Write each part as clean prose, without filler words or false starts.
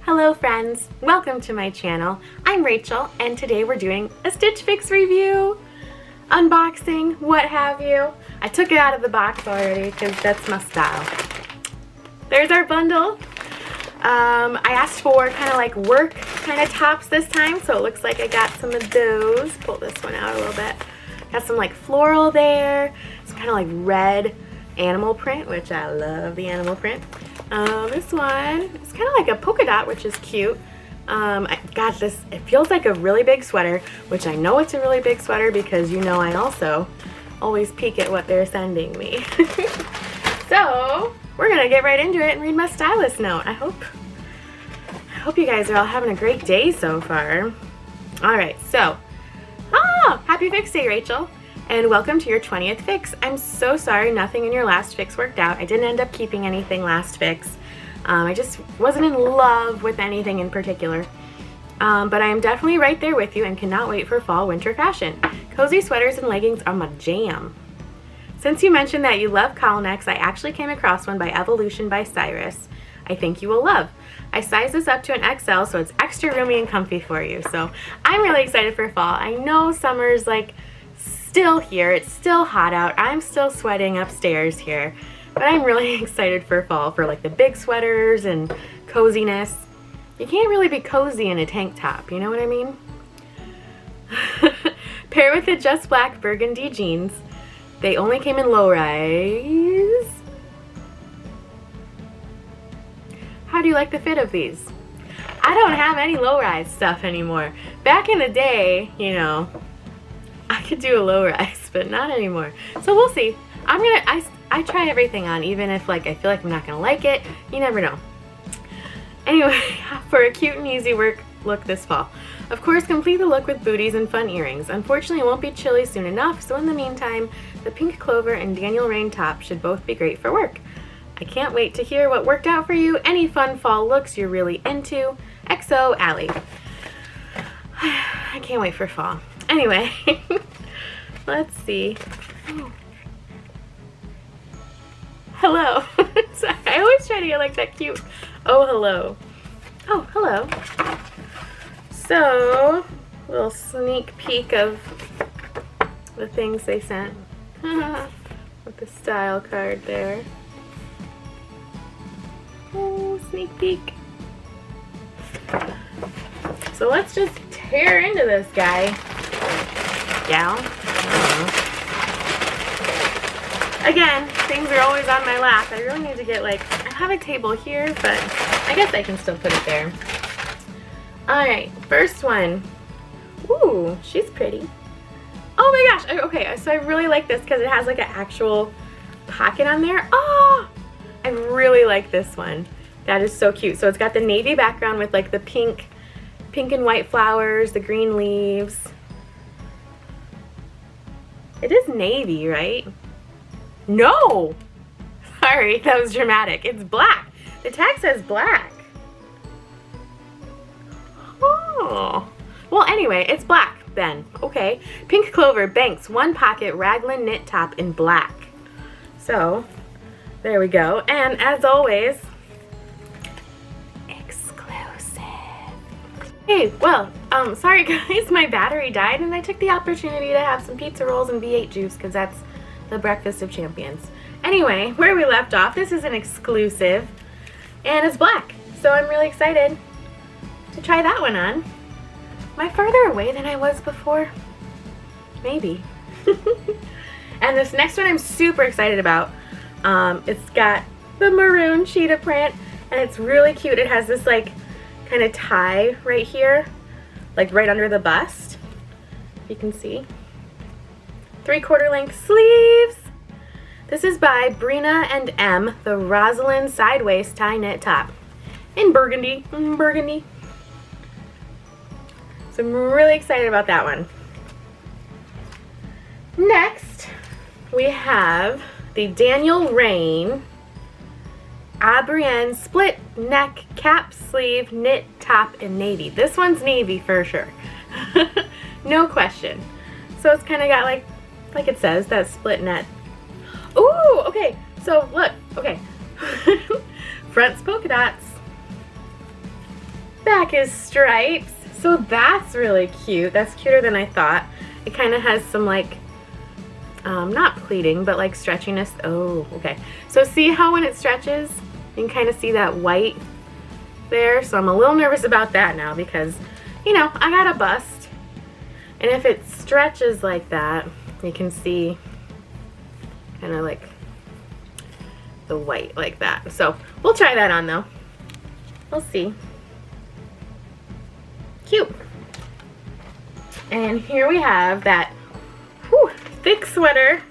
Hello friends, welcome to my channel. I'm Rachel and today we're doing a Stitch Fix review, unboxing, what have you. I took it out of the box already because that's my style. There's our bundle. I asked for kind of like work kind of tops this time, so it looks like I got some of those. Pull this one out a little bit. Got some like floral there, some kind of like red animal print, which I love the animal print. This one is kind of like a polka dot, which is cute. I got this, it feels like a really big sweater, which I know it's a really big sweater because you know I also always peek at what they're sending me. So we're gonna get right into it and read my stylist note. I hope you guys are all having a great day so far. Alright, so happy fix day, Rachel, and welcome to your 20th fix. I'm so sorry nothing in your last fix worked out. I didn't end up keeping anything last fix. I just wasn't in love with anything in particular. But I am definitely right there with you and cannot wait for fall winter fashion. Cozy sweaters and leggings are my jam. Since you mentioned that you love Cowlnecks, I actually came across one by Evolution by CYRUS I think you will love. I sized this up to an XL, so it's extra roomy and comfy for you. So I'm really excited for fall. I know summer's like still here. It's still hot out. I'm still sweating upstairs here. But I'm really excited for fall, for like the big sweaters and coziness. You can't really be cozy in a tank top, you know what I mean? Pair with the Just Black burgundy jeans. They only came in low rise. How do you like the fit of these? I don't have any low rise stuff anymore. Back in the day, you know, I could do a low rise, but not anymore. So we'll see. I try everything on, even if like I feel like I'm not gonna like it. You never know. Anyway, for a cute and easy work look this fall. Of course, complete the look with booties and fun earrings. Unfortunately, it won't be chilly soon enough, so in the meantime, the pink clover and Daniel Rain top should both be great for work. I can't wait to hear what worked out for you. Any fun fall looks you're really into. XO Allie. I can't wait for fall. Anyway, let's see. Oh. Hello. Sorry, I always try to get like that cute. Oh, hello. Oh, hello. So, a little sneak peek of the things they sent. With the style card there. Oh, sneak peek. So let's just tear into this guy. Gal. Again, things are always on my lap. I really need to get like, I have a table here, but I guess I can still put it there. Alright, first one. Ooh, she's pretty. Oh my gosh, okay, so I really like this because it has like an actual pocket on there. Oh, I really like this one. That is so cute. So it's got the navy background with like the pink and white flowers, the green leaves. It is navy, right? No! Sorry, that was dramatic. It's black. The tag says black. Oh. Well, anyway, it's black then. Okay. Pink clover, Banks, one pocket, Raglan knit top in black. So, there we go. And as always, exclusive. Hey, well, sorry guys, my battery died and I took the opportunity to have some pizza rolls and V8 juice because that's the breakfast of champions. Anyway, where we left off, this is an exclusive and it's black. So I'm really excited to try that one on. Am I farther away than I was before? Maybe. And this next one I'm super excited about. It's got the maroon cheetah print and it's really cute. It has this like kind of tie right here, like right under the bust. You can see. 3/4 length sleeves. This is by BRINA and M, the Roselyn side waist tie knit top in burgundy. Burgundy. So I'm really excited about that one. Next, we have the Daniel Rain Abrienne split neck cap sleeve knit top in navy. This one's navy for sure. No question. So it's kind of got like it says, that split net. Ooh, okay. So look, okay. Front's polka dots. back is stripes. So that's really cute. That's cuter than I thought. It kind of has some like, not pleating, but like stretchiness. Oh, okay. So see how when it stretches, you can kind of see that white there. So I'm a little nervous about that now because, you know, I got a bust. And if it stretches like that, you can see kind of like the white like that. So we'll try that on though. We'll see. Cute. And here we have that thick sweater,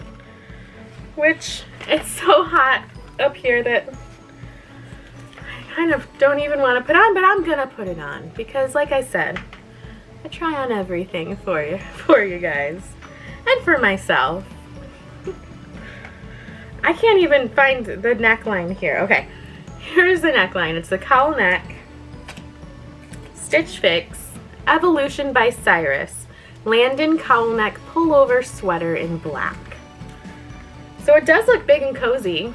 which it's so hot up here that I kind of don't even want to put on, but I'm gonna put it on because like I said, I try on everything for you guys and for myself. I can't even find the neckline here. Okay, here's the neckline. It's the Cowlneck Stitch Fix Evolution by CYRUS Landen Cowlneck Pullover Sweater in black. So it does look big and cozy.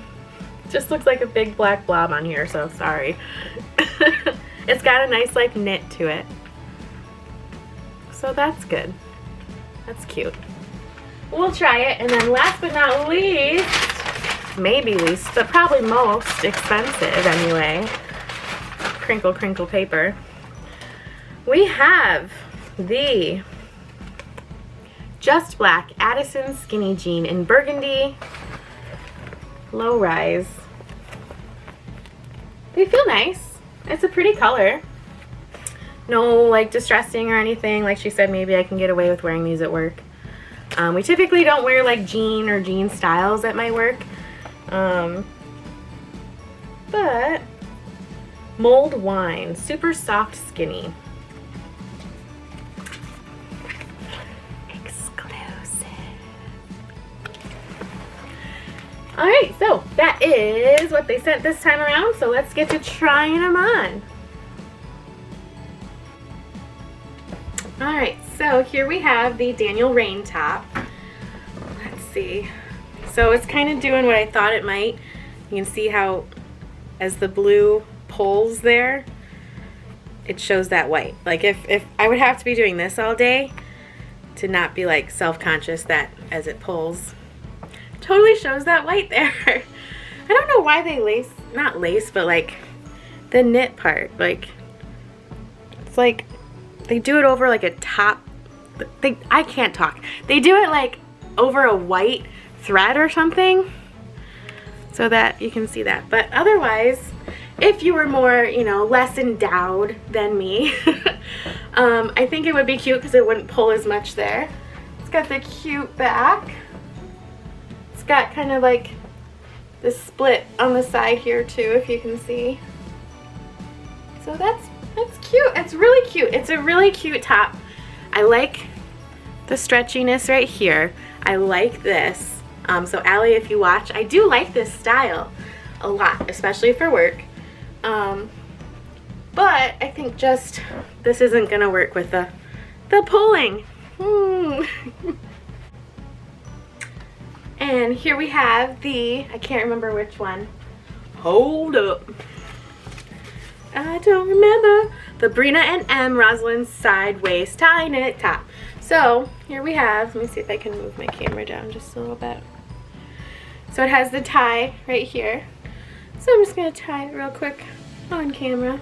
Just looks like a big black blob on here, so sorry. It's got a nice like knit to it. So that's good. That's cute. We'll try it, and then last but not least, maybe least, but probably most expensive anyway, crinkle crinkle paper. We have the Just Black Addison Skinny Jean in burgundy, low rise. They feel nice. It's a pretty color. No like distressing or anything. Like she said, maybe I can get away with wearing these at work. We typically don't wear like jean or jean styles at my work. But Mulled Wine, super soft skinny. Alright, so that is what they sent this time around, so let's get to trying them on. Alright, so here we have the Daniel RAINN top. Let's see. So it's kind of doing what I thought it might. You can see how as the blue pulls there, it shows that white. Like if I would have to be doing this all day to not be like self-conscious that as it pulls, totally shows that white there. I don't know why they not lace, but like the knit part, like it's like they do it over like a top, I can't talk. They do it like over a white thread or something so that you can see that. But otherwise, if you were more, you know, less endowed than me, I think it would be cute because it wouldn't pull as much there. It's got the cute back. It's got kind of like this split on the side here too, if you can see. So that's cute. It's really cute. It's a really cute top. I like the stretchiness right here. I like this. So Allie, if you watch, I do like this style a lot, especially for work. But I think just this isn't gonna work with the pulling. And here we have the, I can't remember which one. Hold up. I don't remember. The BRINA and M Roselyn side waist tie knit top. So here we have, let me see if I can move my camera down just a little bit. So it has the tie right here. So I'm just gonna tie it real quick on camera.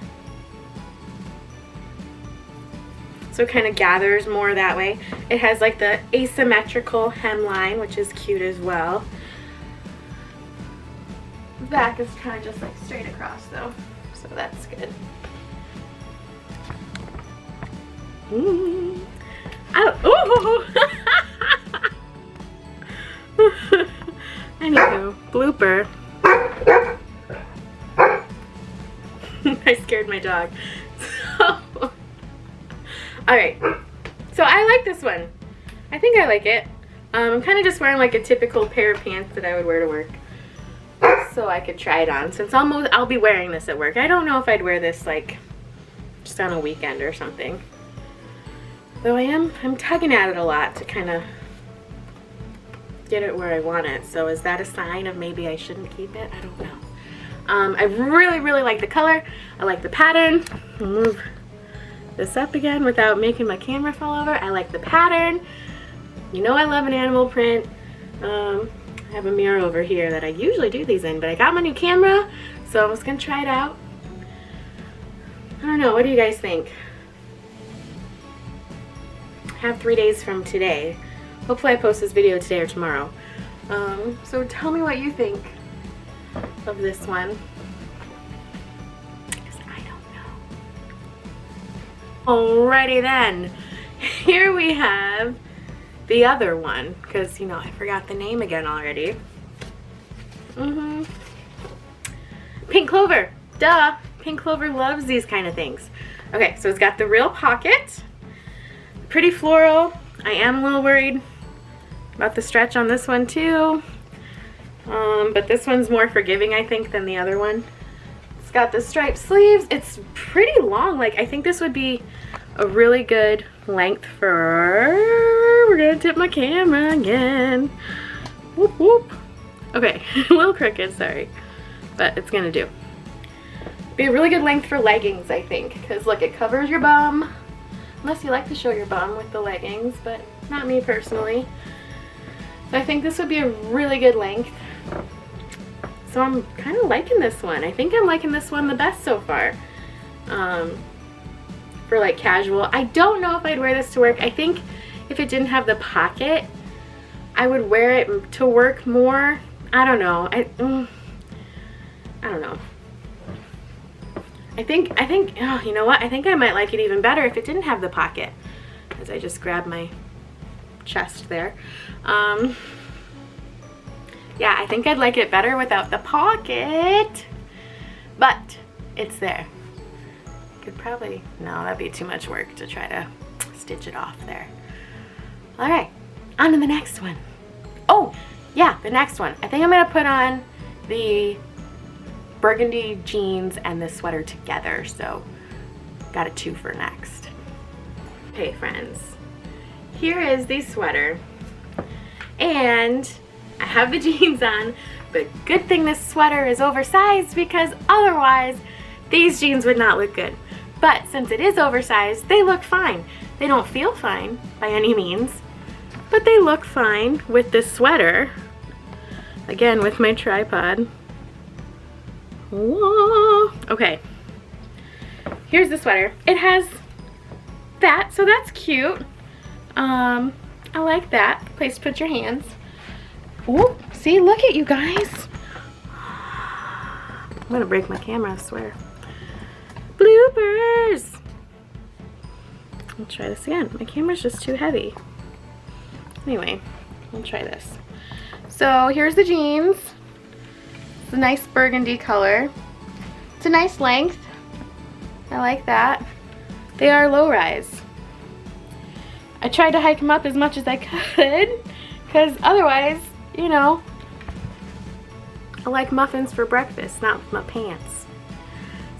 So it kind of gathers more that way. It has like the asymmetrical hemline, which is cute as well. The back is kind of just like straight across though, so that's good. Oh, anywho, blooper. I scared my dog. So, alright, so I like this one. I think I like it. I'm kind of just wearing like a typical pair of pants that I would wear to work. So I could try it on since I'll be wearing this at work. I don't know if I'd wear this like just on a weekend or something. Though I'm tugging at it a lot to kind of get it where I want it. So is that a sign of maybe I shouldn't keep it? I don't know. I really like the color. I like the pattern. I'll move this up again without making my camera fall over. I like the pattern. You know I love an animal print. I have a mirror over here that I usually do these in, but I got my new camera, so I'm just gonna try it out. I don't know, what do you guys think? I have 3 days from today. Hopefully I post this video today or tomorrow. So tell me what you think of this one. Because I don't know. Alrighty then. Here we have the other one, because, you know, I forgot the name again already. Pink Clover. Duh. Pink Clover loves these kind of things. Okay, so it's got the real pocket. Pretty floral. I am a little worried about the stretch on this one too. But this one's more forgiving, I think, than the other one. It's got the striped sleeves. It's pretty long. Like, I think this would be a really good length for... We're gonna tip my camera again. Whoop whoop. Okay, a little crooked, sorry. But it's gonna do. Be a really good length for leggings, I think. Because look, it covers your bum. Unless you like to show your bum with the leggings, but not me personally. So I think this would be a really good length. So I'm kind of liking this one. I think I'm liking this one the best so far. For like casual. I don't know if I'd wear this to work. I think if it didn't have the pocket, I would wear it to work more. I don't know. I don't know. I think, oh, you know what? I think I might like it even better if it didn't have the pocket. As I just grabbed my chest there. Yeah, I think I'd like it better without the pocket. But it's there. Could probably, no, that'd be too much work to try to stitch it off there. All right, on to the next one. Oh, yeah, the next one. I think I'm gonna put on the burgundy jeans and the sweater together, so got a 2 for next. Okay, friends, here is the sweater, and I have the jeans on, but good thing this sweater is oversized because otherwise these jeans would not look good. But since it is oversized, they look fine. They don't feel fine by any means, but they look fine with this sweater. Again, with my tripod. Whoa. Okay, here's the sweater. It has that, so that's cute. I like that. Place to put your hands. Ooh, see, look at you guys. I'm gonna break my camera, I swear. Bloopers! I'll try this again. My camera's just too heavy. Anyway, I'll try this. So here's the jeans. It's a nice burgundy color. It's a nice length. I like that. They are low rise. I tried to hike them up as much as I could because otherwise, you know, I like muffins for breakfast, not my pants.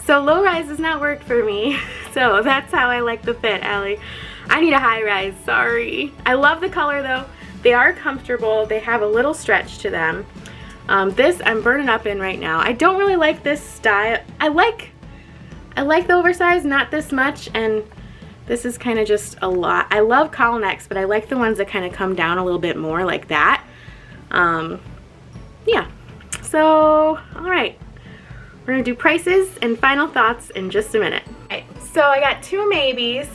So low rise does not work for me. So that's how I like the fit, Allie. I need a high rise, sorry. I love the color though. They are comfortable. They have a little stretch to them. This I'm burning up in right now. I don't really like this style. I like the oversized, not this much, and this is kind of just a lot. I love Cowlnecks, but I like the ones that kind of come down a little bit more like that. Yeah, so all right, we're gonna do prices and final thoughts in just a minute. Okay, so I got two maybes.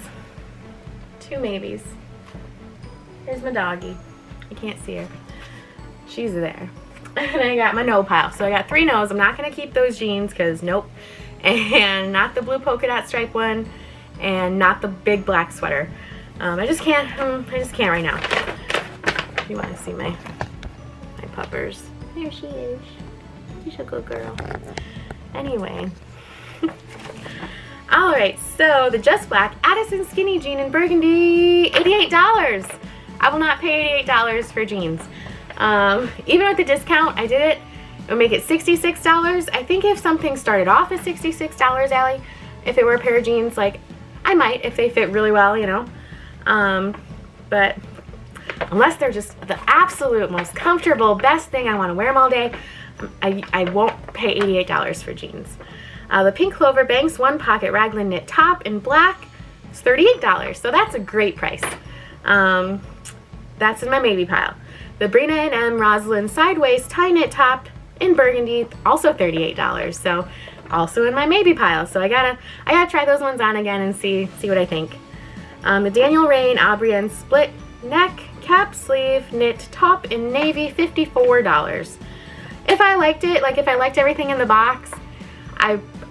Here's my doggy. I can't see her. She's there. And I got my no pile. So I got 3 no's. I'm not gonna keep those jeans because nope. And not the blue polka dot stripe one, and not the big black sweater. I just can't right now. If you want to see my puppers. There she is. She's a good girl. Anyway. Alright, so the Just Black Addison skinny jean in burgundy, $88. I will not pay $88 for jeans. Even with the discount, I did it. It would make it $66. I think if something started off at $66, Allie, if it were a pair of jeans, like, I might if they fit really well, you know. But unless they're just the absolute most comfortable, best thing, I want to wear them all day, I won't pay $88 for jeans. The Pink Clover Banks One Pocket Raglan Knit Top in black, It's $38, so that's a great price. That's in my maybe pile. The BRINA & Roselyn sideways tie knit top in burgundy, also $38, so also in my maybe pile. So I gotta try those ones on again and see what I think. The Daniel RAINN Abrienne split neck cap sleeve knit top in navy, $54. If I liked it, like if I liked everything in the box,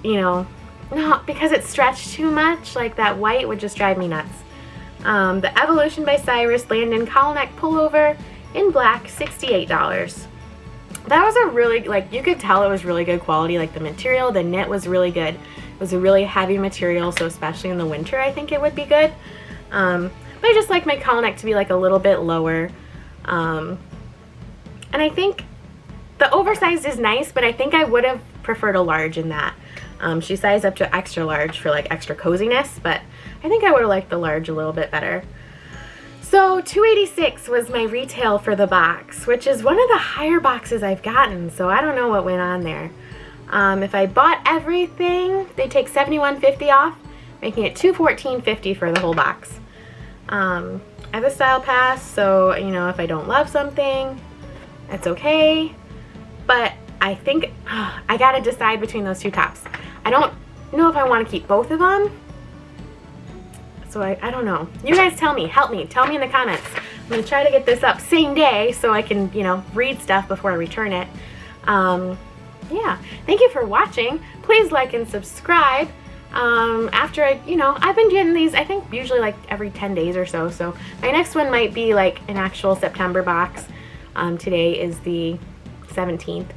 no, because it's stretched too much, like that white would just drive me nuts. The Evolution by CYRUS Landen Cowlneck pullover in black, $68. That was a really, like, you could tell it was really good quality. Like the material, the knit was really good. It was a really heavy material, so especially in the winter I think it would be good. But I just like my Cowlneck to be like a little bit lower. And I think the oversized is nice, but I think I would have preferred a large in that. She sized up to extra large for like extra coziness, but I think I would have liked the large a little bit better. So $286 was my retail for the box, which is one of the higher boxes I've gotten, so I don't know what went on there. If I bought everything, they take $71.50 off, making it $214.50 for the whole box. I have a style pass, so you know, if I don't love something, it's okay. But I think I gotta decide between those two tops. I don't know if I want to keep both of them. So I don't know. You guys tell me, help me, tell me in the comments. I'm gonna try to get this up same day so I can, you know, read stuff before I return it. Yeah, thank you for watching. Please like and subscribe. After I've been getting these, I think usually like every 10 days or so. So my next one might be like an actual September box. Today is the 17th.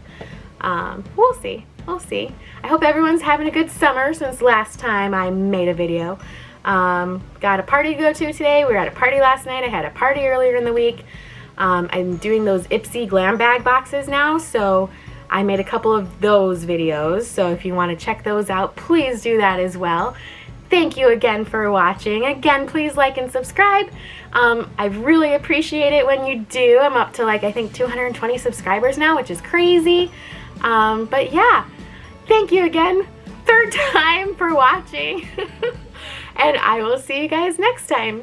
We'll see. We'll see. I hope everyone's having a good summer since last time I made a video. Got a party to go to today. We were at a party last night. I had a party earlier in the week. I'm doing those Ipsy glam bag boxes now, so I made a couple of those videos. So if you want to check those out, please do that as well. Thank you again for watching. Again, please like and subscribe. I really appreciate it when you do. I'm up to like, I think 220 subscribers now, which is crazy. But yeah, thank you again, third time for watching. And I will see you guys next time.